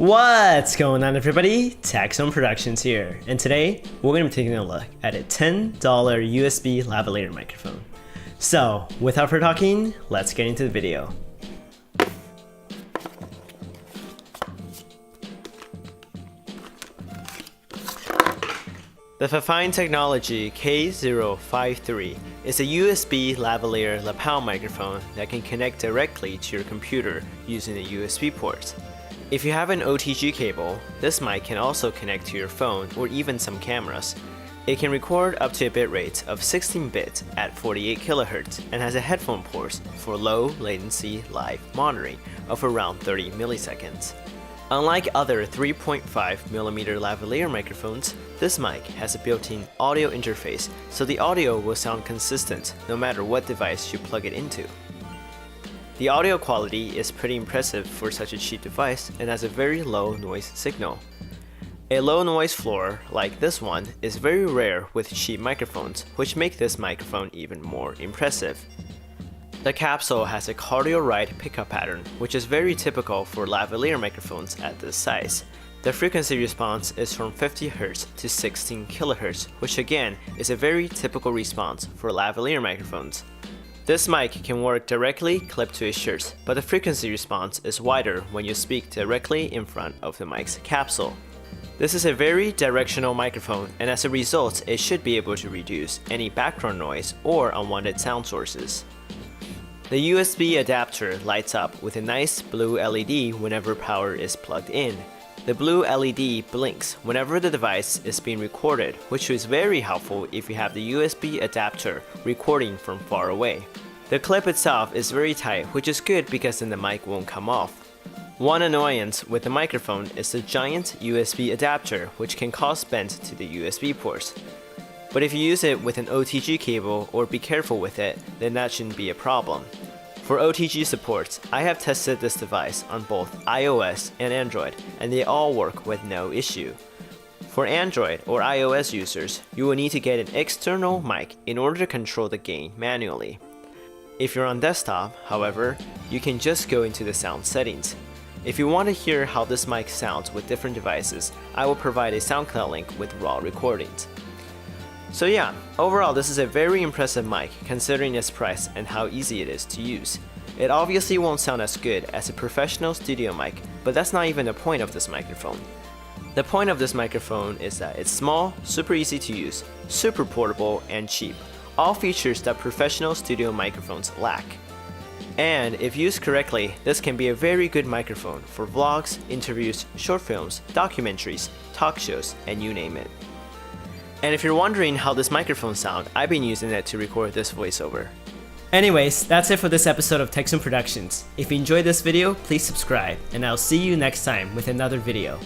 What's going on, everybody? Taxon Productions here, and today we're going to be taking a look at a $10 USB lavalier microphone. So, without further talking, let's get into the video. The FiFine Technology K053 is a USB lavalier lapel microphone that can connect directly to your computer using a USB port. If you have an OTG cable, this mic can also connect to your phone or even some cameras. It can record up to a bitrate of 16-bit at 48 kHz and has a headphone port for low latency live monitoring of around 30 milliseconds. Unlike other 3.5mm lavalier microphones, this mic has a built-in audio interface, so the audio will sound consistent no matter what device you plug it into. The audio quality is pretty impressive for such a cheap device and has a very low noise signal. A low noise floor like this one is very rare with cheap microphones, which make this microphone even more impressive. The capsule has a cardio-ride pickup pattern, which is very typical for lavalier microphones at this size. The frequency response is from 50 Hz to 16 kHz, which again is a very typical response for lavalier microphones. This mic can work directly clipped to a shirt, but the frequency response is wider when you speak directly in front of the mic's capsule. This is a very directional microphone, and as a result, it should be able to reduce any background noise or unwanted sound sources. The USB adapter lights up with a nice blue LED whenever power is plugged in. The blue LED blinks whenever the device is being recorded, which is very helpful if you have the USB adapter recording from far away. The clip itself is very tight, which is good because then the mic won't come off. One annoyance with the microphone is the giant USB adapter, which can cause bend to the USB ports. But if you use it with an OTG cable or be careful with it, then that shouldn't be a problem. For OTG support, I have tested this device on both iOS and Android, and they all work with no issue. For Android or iOS users, you will need to get an external mic in order to control the gain manually. If you're on desktop, however, you can just go into the sound settings. If you want to hear how this mic sounds with different devices, I will provide a SoundCloud link with raw recordings. So yeah, overall this is a very impressive mic considering its price and how easy it is to use. It obviously won't sound as good as a professional studio mic, but that's not even the point of this microphone. The point of this microphone is that it's small, super easy to use, super portable, and cheap, all features that professional studio microphones lack. And if used correctly, this can be a very good microphone for vlogs, interviews, short films, documentaries, talk shows, and you name it. And if you're wondering how this microphone sounds, I've been using it to record this voiceover. Anyways, that's it for this episode of Taxon Productions. If you enjoyed this video, please subscribe, and I'll see you next time with another video.